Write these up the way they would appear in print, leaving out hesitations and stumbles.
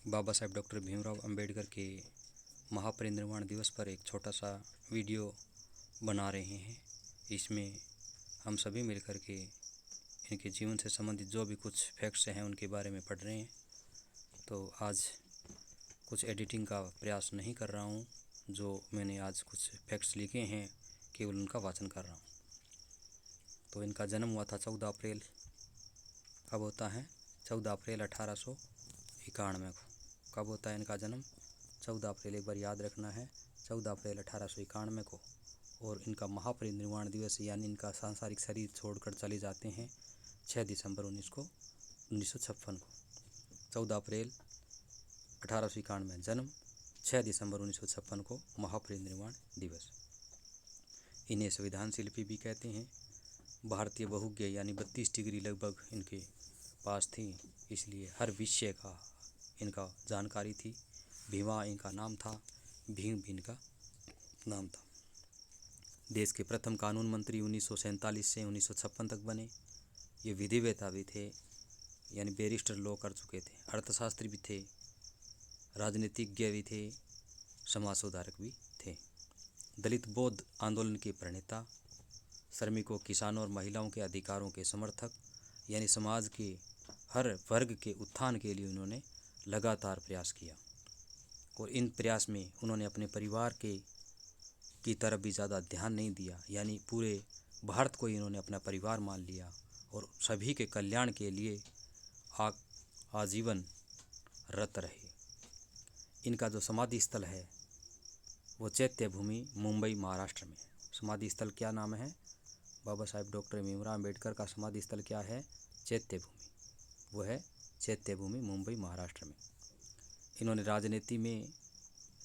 Baba Saheb doctor Bhimrao Ambedkar के महापरिनिर्वाण दिवस पर एक छोटा सा वीडियो बना रहे हैं। इसमें हम सभी मिलकर के इनके जीवन से संबंधित जो भी कुछ फैक्ट्स हैं उनके बारे में पढ़ रहे हैं। तो आज कुछ एडिटिंग का प्रयास नहीं कर रहा हूँ, जो मैंने आज कुछ फैक्ट्स लिखे हैं केवल उनका वाचन कर रहा हूँ। तो इनका जन्म हुआ था 14 अप्रैल। कब होता है? 14 अप्रैल 1891 को। कब होता है इनका जन्म? 14 अप्रैल, एक बार याद रखना है, 14 अप्रैल 1891 को। और इनका महापरिनिर्वाण दिवस यानी इनका सांसारिक शरीर छोड़कर चले जाते हैं 6 दिसंबर 1956 को। 14 अप्रैल 1891 में जन्म, 6 दिसंबर 1956 को महापरिनिर्वाण दिवस। इन्हें संविधान शिल्पी भी कहते हैं। भारतीय बहुज्ञ यानी 32 डिग्री लगभग इनके पास थी, इसलिए हर विषय का इनका जानकारी थी। भीमा इनका नाम था, भीम भी इनका नाम था। देश के प्रथम कानून मंत्री 1947 से 1956 तक बने। ये विधिवेता भी थे, यानी बैरिस्टर लॉ कर चुके थे। अर्थशास्त्री भी थे, राजनीतिज्ञ भी थे, समाज सुधारक भी थे। दलित बौद्ध आंदोलन के प्रणेता, श्रमिकों, किसानों और महिलाओं के अधिकारों के समर्थक, यानी समाज के हर वर्ग के उत्थान के लिए उन्होंने लगातार प्रयास किया। और इन प्रयास में उन्होंने अपने परिवार की तरफ भी ज़्यादा ध्यान नहीं दिया, यानी पूरे भारत को इन्होंने अपना परिवार मान लिया और सभी के कल्याण के लिए आजीवन रत रहे। इनका जो समाधि स्थल है वो चैत्य भूमि, मुंबई, महाराष्ट्र में। समाधि स्थल क्या नाम है? बाबा साहेब डॉक्टर भीमराव अंबेडकर का समाधि स्थल क्या है? चैत्य भूमि। वो है चैत्य भूमि, मुंबई, महाराष्ट्र में। इन्होंने राजनीति में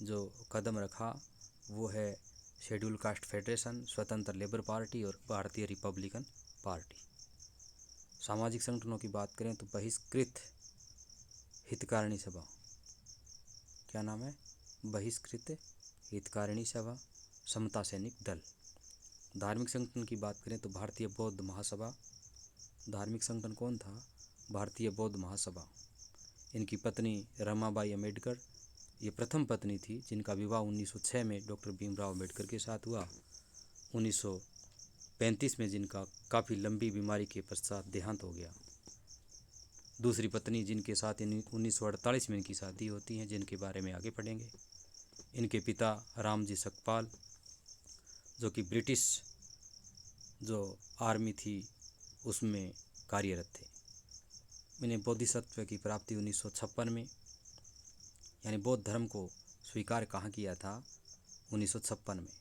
जो कदम रखा वो है शेड्यूल कास्ट फेडरेशन, स्वतंत्र लेबर पार्टी और भारतीय रिपब्लिकन पार्टी। सामाजिक संगठनों की बात करें तो बहिष्कृत हितकारिणी सभा, क्या नाम है? बहिष्कृत हितकारिणी सभा, समता सैनिक दल। धार्मिक संगठन की बात करें तो भारतीय बौद्ध महासभा। धार्मिक संगठन कौन था? भारतीय बौद्ध महासभा। इनकी पत्नी रमाबाई अंबेडकर, ये प्रथम पत्नी थी जिनका विवाह 1906 में डॉक्टर भीमराव अंबेडकर के साथ हुआ। 1935 में जिनका काफ़ी लंबी बीमारी के पश्चात देहांत हो गया। दूसरी पत्नी जिनके साथ 1948 में इनकी शादी होती है, जिनके बारे में आगे पढ़ेंगे। इनके पिता रामजी सकपाल, जो कि ब्रिटिश जो आर्मी थी उसमें कार्यरत थे। इन्हें बोधिसत्व की प्राप्ति 1956 में, यानी बौद्ध धर्म को स्वीकार कहाँ किया था? 1956 में।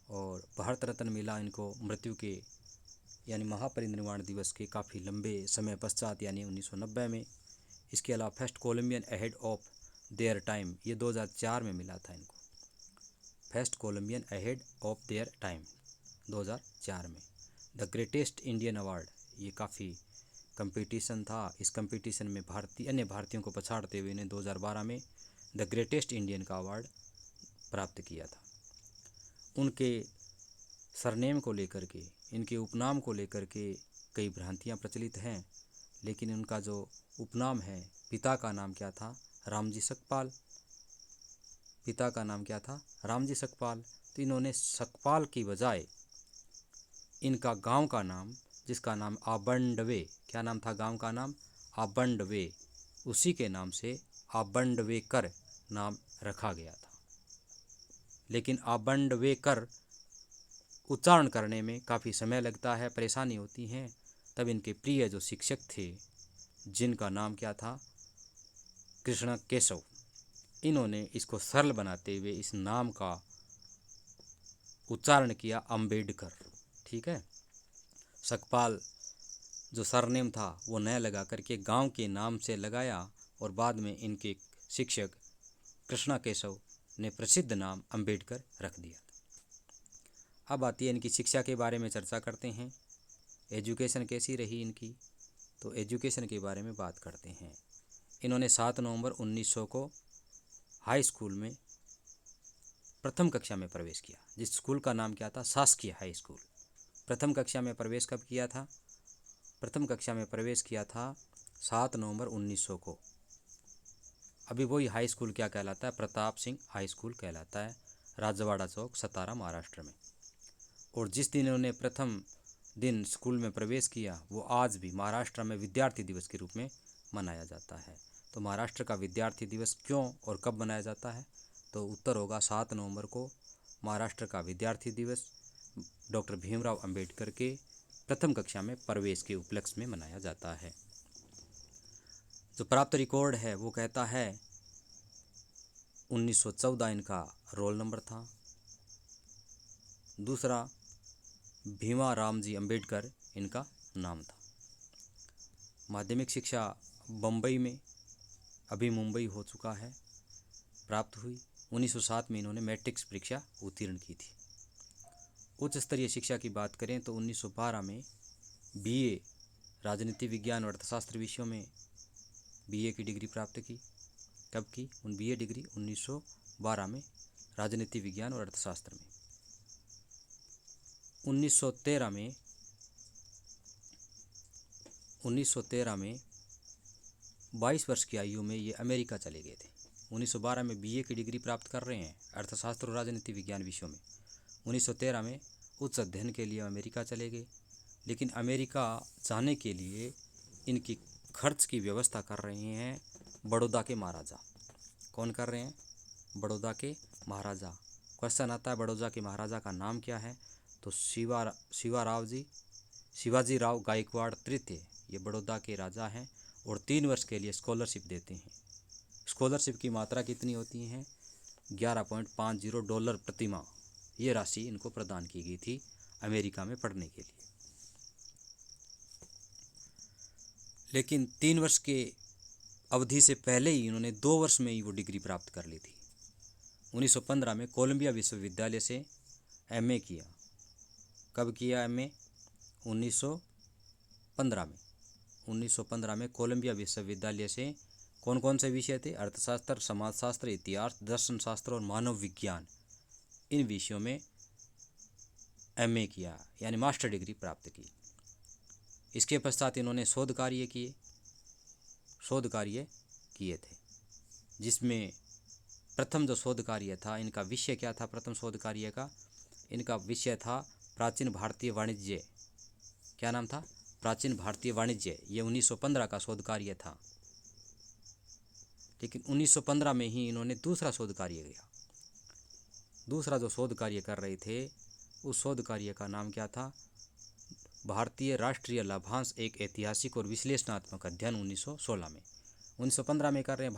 और भारत रत्न मिला इनको मृत्यु के यानी महापरिनिर्वाण दिवस के काफ़ी लंबे समय पश्चात, यानी 1990 में। इसके अलावा first Colombian ahead of their time, ये 2004 में मिला था इनको। First Colombian ahead of their time 2004 में। द ग्रेटेस्ट इंडियन अवार्ड, ये काफ़ी कंपटीशन था। इस कंपटीशन में अन्य भारतीयों को पछाड़ते हुए इन्हें 2012 में द ग्रेटेस्ट इंडियन का अवार्ड प्राप्त किया था। उनके सरनेम को लेकर के, इनके उपनाम को लेकर के कई भ्रांतियाँ प्रचलित हैं, लेकिन उनका जो उपनाम है, पिता का नाम क्या था? रामजी सकपाल। पिता का नाम क्या था? रामजी सकपाल। तो इन्होंने सकपाल की बजाय इनका गांव का नाम, जिसका नाम आबंडवे, क्या नाम था गांव का नाम? आबंडवे, उसी के नाम से आबंडवेकर नाम रखा गया था। लेकिन आबंडवेकर उच्चारण करने में काफ़ी समय लगता है, परेशानी होती है। तब इनके प्रिय जो शिक्षक थे, जिनका नाम क्या था? कृष्ण केशव, इन्होंने इसको सरल बनाते हुए इस नाम का उच्चारण किया अंबेडकर। ठीक है। सकपाल जो सरनेम था वो नया लगा करके गांव के नाम से लगाया, और बाद में इनके शिक्षक कृष्णा केशव ने प्रसिद्ध नाम अंबेडकर रख दिया। अब आती है इनकी शिक्षा के बारे में चर्चा करते हैं। एजुकेशन कैसी रही इनकी? तो एजुकेशन के बारे में बात करते हैं। इन्होंने 7 नवंबर 1900 को हाई स्कूल में प्रथम कक्षा में प्रवेश किया, जिस स्कूल का नाम क्या था? शासकीय हाई स्कूल। प्रथम कक्षा में प्रवेश कब किया था? प्रथम कक्षा में प्रवेश किया था 7 नवंबर 1900 को। अभी वही हाई स्कूल क्या कहलाता है, प्रताप सिंह हाई स्कूल कहलाता है, राजवाड़ा चौक, सतारा, महाराष्ट्र में। और जिस दिन इन्होंने प्रथम दिन स्कूल में प्रवेश किया वो आज भी महाराष्ट्र में विद्यार्थी दिवस के रूप में मनाया जाता है। तो महाराष्ट्र का विद्यार्थी दिवस क्यों और कब मनाया जाता है, तो उत्तर होगा 7 नवंबर को महाराष्ट्र का विद्यार्थी दिवस डॉक्टर भीमराव अंबेडकर के प्रथम कक्षा में प्रवेश के उपलक्ष्य में मनाया जाता है। जो प्राप्त रिकॉर्ड है वो कहता है 1914 इनका रोल नंबर था। दूसरा भीमा राम जी अंबेडकर इनका नाम था। माध्यमिक शिक्षा बम्बई में, अभी मुंबई हो चुका है, प्राप्त हुई। 1907 में इन्होंने मैट्रिक्स परीक्षा उत्तीर्ण की थी। उच्च स्तरीय शिक्षा की बात करें तो 1912 में बीए राजनीति विज्ञान और अर्थशास्त्र विषयों में बीए की डिग्री प्राप्त की। कब की? बीए डिग्री 1912 में राजनीति विज्ञान और अर्थशास्त्र में। 1913 में 22 वर्ष की आयु में ये अमेरिका चले गए थे। 1912 में बीए की डिग्री प्राप्त कर रहे हैं अर्थशास्त्र और राजनीति विज्ञान विषयों में। 1913 में उच्च अध्ययन के लिए अमेरिका चले गए, लेकिन अमेरिका जाने के लिए इनकी खर्च की व्यवस्था कर रहे हैं बड़ौदा के महाराजा। कौन कर रहे हैं? बड़ौदा के महाराजा। क्वेश्चन आता है बड़ौदा के महाराजा का नाम क्या है, तो शिवाजी राव गायकवाड़ तृतीय ये बड़ौदा के राजा हैं और 3 वर्ष के लिए स्कॉलरशिप देते हैं। स्कॉलरशिप की मात्रा कितनी होती है? $11.50 प्रति माह ये राशि इनको प्रदान की गई थी अमेरिका में पढ़ने के लिए। लेकिन 3 वर्ष के अवधि से पहले ही इन्होंने 2 वर्ष में ही वो डिग्री प्राप्त कर ली थी। 1915 में कोलंबिया विश्वविद्यालय से एमए किया। कब किया एमए? 1915 में कोलंबिया विश्वविद्यालय से कौन कौन से विषय थे? अर्थशास्त्र, समाजशास्त्र, इतिहास, दर्शन शास्त्र और मानव विज्ञान, इन विषयों में एमए किया यानी मास्टर डिग्री प्राप्त की। इसके पश्चात इन्होंने शोध कार्य किए थे, जिसमें प्रथम जो शोध कार्य था इनका विषय क्या था? प्रथम शोध कार्य का इनका विषय था प्राचीन भारतीय वाणिज्य। क्या नाम था? प्राचीन भारतीय वाणिज्य। ये 1915 का शोध कार्य था। लेकिन 1915 में ही इन्होंने दूसरा शोध कार्य किया। दूसरा जो शोध कार्य कर रहे थे उस शोध कार्य का नाम क्या था? भारतीय राष्ट्रीय लाभांश एक ऐतिहासिक और विश्लेषणात्मक अध्ययन 1916 में। 1915 में कर रहे हैं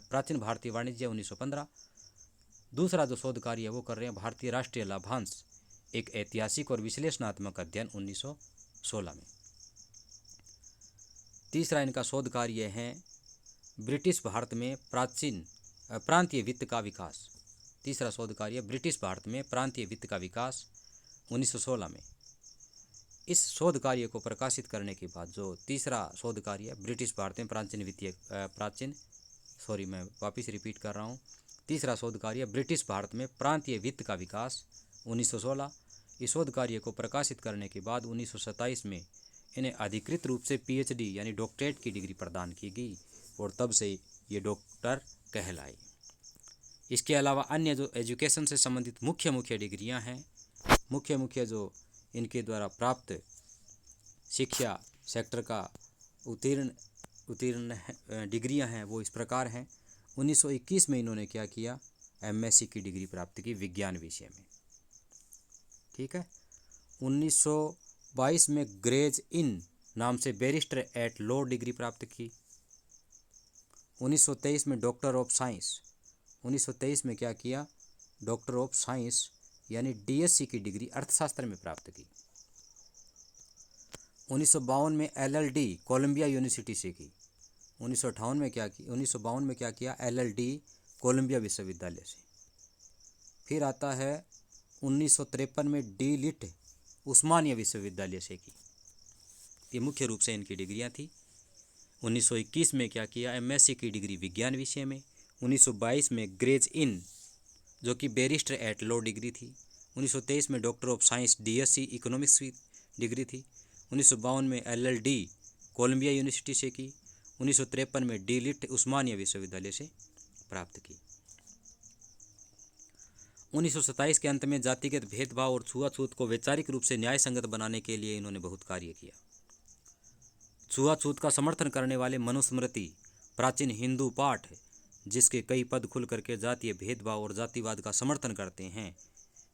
प्राचीन भारतीय वाणिज्य 1915। दूसरा जो शोध कार्य है वो कर रहे हैं भारतीय राष्ट्रीय लाभांश एक ऐतिहासिक और विश्लेषणात्मक अध्ययन 1916 में। तीसरा इनका शोध कार्य है ब्रिटिश भारत में प्रांतीय वित्त का विकास। तीसरा शोध कार्य ब्रिटिश भारत में प्रांतीय वित्त का विकास 1916 में। इस शोध कार्य को प्रकाशित करने के बाद जो तीसरा शोध कार्य ब्रिटिश भारत में तीसरा शोध कार्य ब्रिटिश भारत में प्रांतीय वित्त का विकास 1916। इस शोध कार्य को प्रकाशित करने के बाद 1927 में इन्हें अधिकृत रूप से पीएचडी यानी डॉक्टरेट की डिग्री प्रदान की गई और तब से ये डॉक्टर कहलाए। इसके अलावा अन्य जो एजुकेशन से संबंधित मुख्य डिग्रियां हैं, मुख्य जो इनके द्वारा प्राप्त शिक्षा सेक्टर का उत्तीर्ण डिग्रियां हैं वो इस प्रकार हैं। 1921 में इन्होंने क्या किया? एमएससी की डिग्री प्राप्त की विज्ञान विषय में। ठीक है। 1922 में ग्रेज इन नाम से बैरिस्टर एट लॉ डिग्री प्राप्त की। 1923 में डॉक्टर ऑफ साइंस। 1923 में क्या किया? डॉक्टर ऑफ साइंस यानी डीएससी की डिग्री अर्थशास्त्र में प्राप्त की। 1952 में एलएलडी कोलंबिया यूनिवर्सिटी से की। 1958 में क्या की? 1952 में क्या किया? एलएलडी कोलंबिया विश्वविद्यालय से। फिर आता है 1953 में डी लिट उस्मानिया विश्वविद्यालय से की। ये मुख्य रूप से इनकी डिग्रियां थी। 1921 में क्या किया? एमएससी की डिग्री विज्ञान विषय में। 1922 में ग्रेज इन जो कि बैरिस्टर एट लॉ डिग्री थी। 1923 में doctor of science DSC economics की डिग्री थी। 1952 में एलएलडी कोलंबिया यूनिवर्सिटी से की। 1953 में डी.लिट उस्मानिया विश्वविद्यालय से प्राप्त की। 1927 के अंत में जातिगत भेदभाव और छुआछूत को वैचारिक रूप से न्यायसंगत बनाने के लिए इन्होंने बहुत कार्य किया। छुआछूत का समर्थन करने वाले मनुस्मृति, प्राचीन हिंदू पाठ, जिसके कई पद खुल करके जातीय भेदभाव और जातिवाद का समर्थन करते हैं,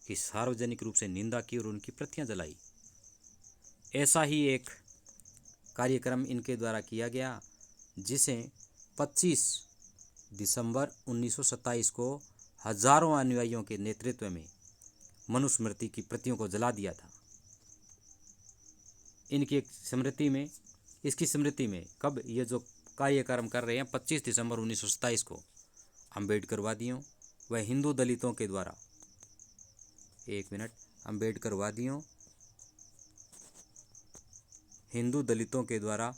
कि सार्वजनिक रूप से निंदा की और उनकी प्रतियां जलाई। ऐसा ही एक कार्यक्रम इनके द्वारा किया गया, जिसे 25 दिसंबर 1927 को हजारों अनुयायियों के नेतृत्व में मनुस्मृति की प्रतियों को जला दिया था। इसकी स्मृति में कब ये जो कार्यक्रम कर रहे हैं, 25 दिसंबर 1927 को अम्बेडकरवादियों व हिंदू दलितों के द्वारा, अम्बेडकरवादियों हिंदू दलितों के द्वारा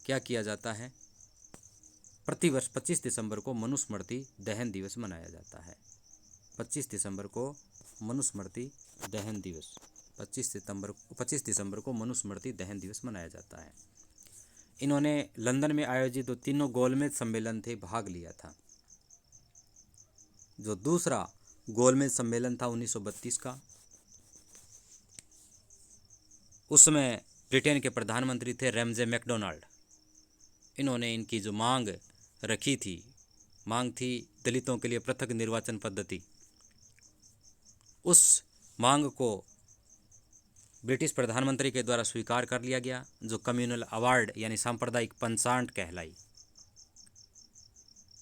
क्या किया जाता है, प्रतिवर्ष 25 दिसंबर को मनुस्मृति दहन दिवस मनाया जाता है। 25 दिसंबर को मनुस्मृति दहन दिवस 25 दिसंबर को मनुस्मृति दहन दिवस मनाया जाता है। इन्होंने लंदन में आयोजित जो तीनों गोलमेज सम्मेलन थे भाग लिया था। जो दूसरा गोलमेज सम्मेलन था 1932 का, उसमें ब्रिटेन के प्रधानमंत्री थे रैमजे मैकडोनाल्ड। इन्होंने इनकी जो मांग थी दलितों के लिए पृथक निर्वाचन पद्धति, उस मांग को ब्रिटिश प्रधानमंत्री के द्वारा स्वीकार कर लिया गया, जो कम्युनल अवार्ड यानी सांप्रदायिक पंचांट कहलाई।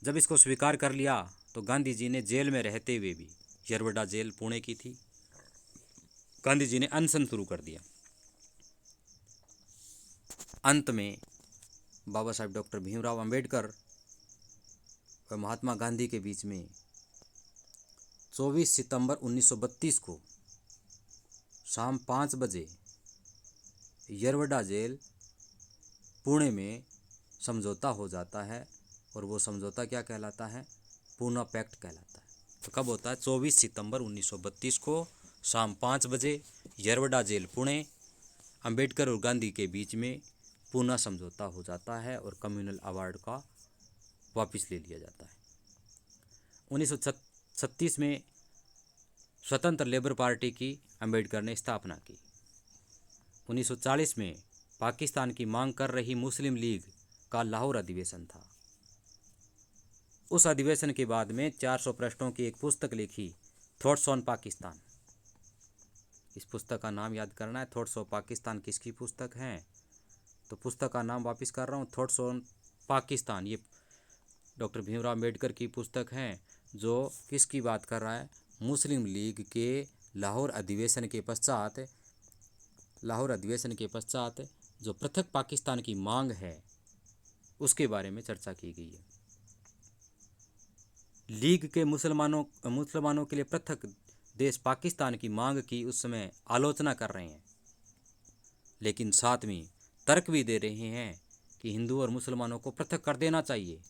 जब इसको स्वीकार कर लिया तो गांधी जी ने जेल में रहते हुए भी, यरवडा जेल पुणे की थी, गांधी जी ने अनशन शुरू कर दिया। अंत में बाबा साहब डॉक्टर भीमराव अंबेडकर व महात्मा गांधी के बीच में 24 सितंबर 1932 को शाम 5 बजे यरवडा जेल पुणे में समझौता हो जाता है। और वो समझौता क्या कहलाता है? पूना पैक्ट कहलाता है। तो कब होता है? 24 सितंबर 1932 को शाम 5 बजे यरवडा जेल पुणे, अंबेडकर और गांधी के बीच में पूना समझौता हो जाता है और कम्युनल अवार्ड का वापस ले लिया जाता है। 1936 में स्वतंत्र लेबर पार्टी की अंबेडकर ने स्थापना की। 1940 में पाकिस्तान की मांग कर रही मुस्लिम लीग का लाहौर अधिवेशन था। उस अधिवेशन के बाद में 400 पृष्ठों की एक पुस्तक लिखी, थॉट्स ऑन पाकिस्तान। इस पुस्तक का नाम याद करना है, थॉट्स ऑन पाकिस्तान किसकी पुस्तक है? तो पुस्तक का नाम वापस कर रहा हूँ, थॉट्स ऑन पाकिस्तान। ये डॉक्टर भीमराव अम्बेडकर की पुस्तक है, जो किसकी बात कर रहा है? मुस्लिम लीग के लाहौर अधिवेशन के पश्चात जो पृथक पाकिस्तान की मांग है, उसके बारे में चर्चा की गई है। लीग के मुसलमानों के लिए पृथक देश पाकिस्तान की मांग की उस समय आलोचना कर रहे हैं, लेकिन साथ में तर्क भी दे रहे हैं कि हिंदू और मुसलमानों को पृथक कर देना चाहिए,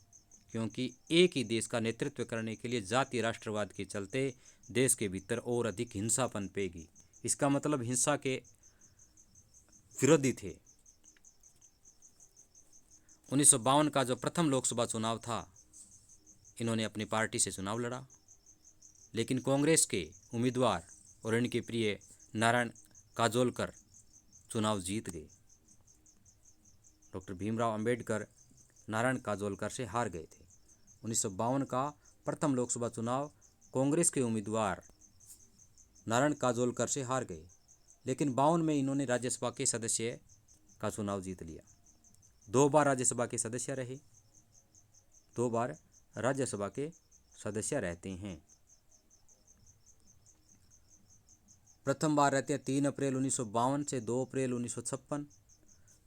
क्योंकि एक ही देश का नेतृत्व करने के लिए जातीय राष्ट्रवाद के चलते देश के भीतर और अधिक हिंसा पनपेगी। इसका मतलब हिंसा के विरोधी थे। 1952 का जो प्रथम लोकसभा चुनाव था, इन्होंने अपनी पार्टी से चुनाव लड़ा, लेकिन कांग्रेस के उम्मीदवार और इनके प्रिय नारायण काजोलकर चुनाव जीत गए। डॉक्टर भीमराव अंबेडकर नारायण काजोलकर से हार गए थे। 1952 का प्रथम लोकसभा चुनाव कांग्रेस के उम्मीदवार नारायण काजोलकर से हार गए, लेकिन 52 में इन्होंने राज्यसभा के सदस्य का चुनाव जीत लिया। 2 बार राज्यसभा के सदस्य रहे, 2 बार राज्यसभा के सदस्य रहते हैं। प्रथम बार रहते हैं 3 अप्रैल 1952 से 2 अप्रैल 1956।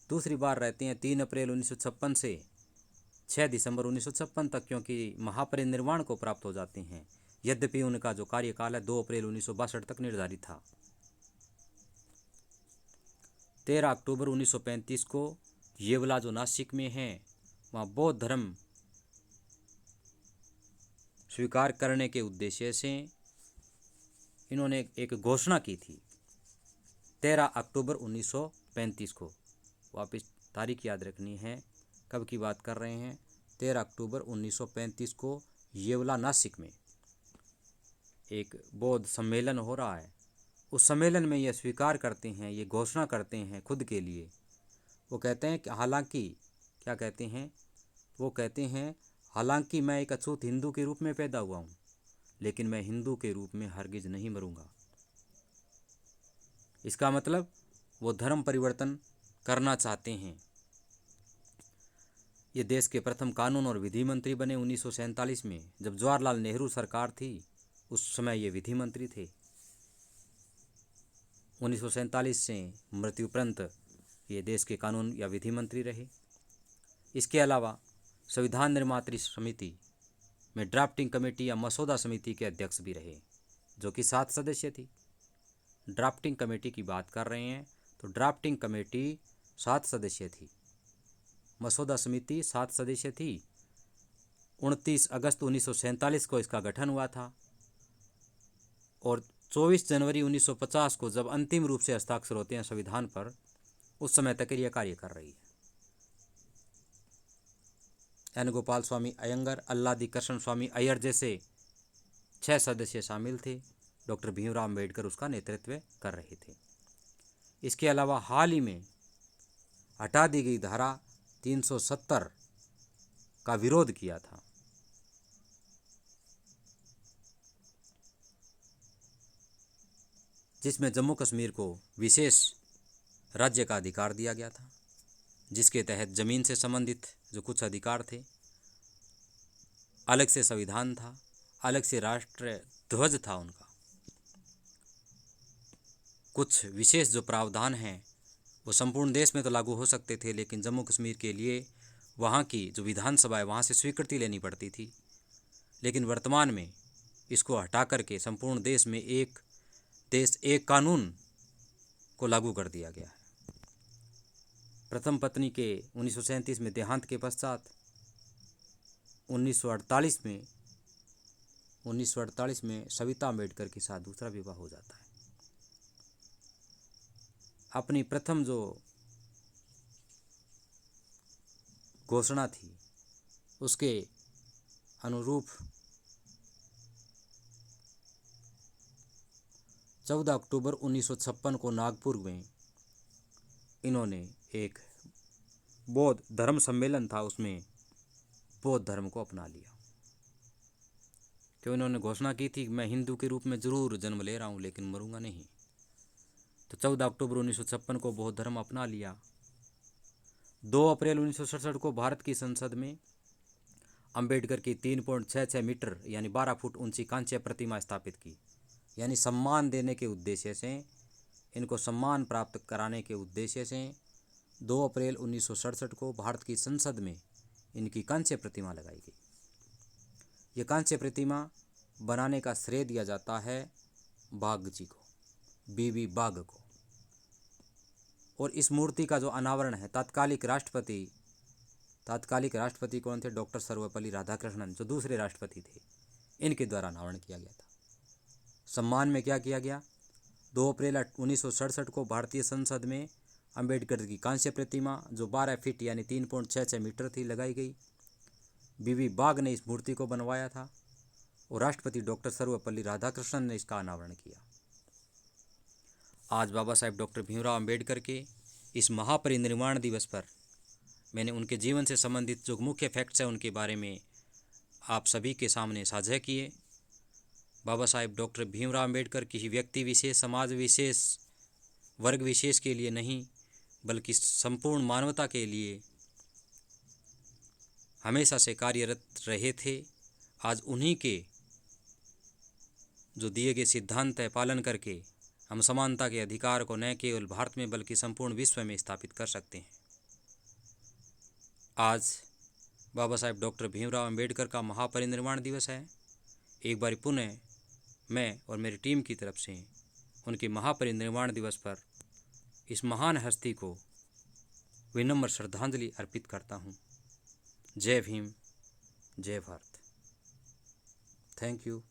दूसरी बार रहते हैं 3 अप्रैल 1956 से 6 दिसंबर 1956 तक, क्योंकि महापरिनिर्वाण को प्राप्त हो जाते हैं। यद्यपि उनका जो कार्यकाल है 2 अप्रैल 1962 तक निर्धारित था। 13 अक्टूबर 1935 को येवला जो नासिक में है, वहाँ बौद्ध धर्म स्वीकार करने के उद्देश्य से इन्होंने एक घोषणा की थी। 13 अक्टूबर 1935 को वापस तारीख याद रखनी है। कब की बात कर रहे हैं? 13 अक्टूबर 1935 को येवला नासिक में एक बौद्ध सम्मेलन हो रहा है। उस सम्मेलन में ये स्वीकार करते हैं, ये घोषणा करते हैं खुद के लिए। वो कहते हैं कि हालांकि, क्या कहते हैं वो? कहते हैं हालांकि मैं एक अछूत हिंदू के रूप में पैदा हुआ हूँ, लेकिन मैं हिंदू के रूप में हरगिज नहीं मरूंगा। इसका मतलब वो धर्म परिवर्तन करना चाहते हैं। ये देश के प्रथम कानून और विधि मंत्री बने 1947 में। जब जवाहरलाल नेहरू सरकार थी उस समय ये विधि मंत्री थे। 1947 से मृत्यु पर्यंत ये देश के कानून या विधि मंत्री रहे। इसके अलावा संविधान निर्मात्री समिति में ड्राफ्टिंग कमेटी या मसौदा समिति के अध्यक्ष भी रहे, जो कि 7 सदस्य थी। ड्राफ्टिंग कमेटी की बात कर रहे हैं तो ड्राफ्टिंग कमेटी 7 सदस्य थी, मसौदा समिति 7 सदस्य थी। 29 अगस्त 1947 को इसका गठन हुआ था और 24 जनवरी 1950 को जब अंतिम रूप से हस्ताक्षर होते हैं संविधान पर, उस समय तक यह कार्य कर रही है। एन गोपाल स्वामी अयंगर, अल्लादी कृष्ण स्वामी अय्यर जैसे 6 सदस्य शामिल थे। डॉक्टर भीमराव अम्बेडकर उसका नेतृत्व कर रहे थे। इसके अलावा हाल ही में हटा दी गई धारा 370 का विरोध किया था। जिसमें जम्मू कश्मीर को विशेष राज्य का अधिकार दिया गया था, जिसके तहत जमीन से संबंधित जो कुछ अधिकार थे, अलग से संविधान था, अलग से राष्ट्र ध्वज था उनका, कुछ विशेष जो प्रावधान हैं वो संपूर्ण देश में तो लागू हो सकते थे, लेकिन जम्मू कश्मीर के लिए वहाँ की जो विधानसभा है वहाँ से स्वीकृति लेनी पड़ती थी। लेकिन वर्तमान में इसको हटा करके संपूर्ण देश में एक देश एक कानून को लागू कर दिया गया है। प्रथम पत्नी के 1937 में देहांत के पश्चात 1948 में सविता अम्बेडकर के साथ दूसरा विवाह हो जाता है। अपनी प्रथम जो घोषणा थी उसके अनुरूप 14 अक्टूबर 1956 को नागपुर में इन्होंने एक बौद्ध धर्म सम्मेलन था, उसमें बौद्ध धर्म को अपना लिया। क्यों? इन्होंने घोषणा की थी मैं हिंदू के रूप में जरूर जन्म ले रहा हूँ लेकिन मरूंगा नहीं। तो 14 अक्टूबर 1956 को बौद्ध धर्म अपना लिया। 2 अप्रैल 1967 को भारत की संसद में अंबेडकर की 3.66 मीटर यानी 12 फुट ऊंची कांस्य प्रतिमा स्थापित की। यानी सम्मान देने के उद्देश्य से, इनको सम्मान प्राप्त कराने के उद्देश्य से 2 अप्रैल 1967 को भारत की संसद में इनकी कांस्य प्रतिमा लगाई गई। ये कांस्य प्रतिमा बनाने का श्रेय दिया जाता है बाघ जी को, बीबी बाघ को। और इस मूर्ति का जो अनावरण है तात्कालिक राष्ट्रपति कौन थे? डॉक्टर सर्वपल्ली राधाकृष्णन, जो दूसरे राष्ट्रपति थे, इनके द्वारा अनावरण किया गया था। सम्मान में क्या किया गया? 2 अप्रैल 1967 को भारतीय संसद में अंबेडकर की कांस्य प्रतिमा जो 12 फीट यानी 3.66 मीटर थी लगाई गई। बीबी बाघ ने इस मूर्ति को बनवाया था और राष्ट्रपति डॉक्टर सर्वपल्ली राधाकृष्णन ने इसका अनावरण किया। आज बाबा साहेब डॉक्टर भीमराव अम्बेडकर के इस महापरिनिर्वाण दिवस पर मैंने उनके जीवन से संबंधित जो मुख्य फैक्ट्स हैं उनके बारे में आप सभी के सामने साझा किए। बाबा साहेब डॉक्टर भीमराव अम्बेडकर किसी व्यक्ति विशेष, समाज विशेष, वर्ग विशेष के लिए नहीं बल्कि संपूर्ण मानवता के लिए हमेशा से कार्यरत रहे थे। आज उन्हीं के जो दिए गए सिद्धांत है पालन करके हम समानता के अधिकार को न केवल भारत में बल्कि संपूर्ण विश्व में स्थापित कर सकते हैं। आज बाबा साहेब डॉक्टर भीमराव अम्बेडकर का महापरिनिर्वाण दिवस है। एक बार पुनः मैं और मेरी टीम की तरफ से उनके महापरिनिर्वाण दिवस पर इस महान हस्ती को विनम्र श्रद्धांजलि अर्पित करता हूँ। जय भीम, जय भारत। Thank you.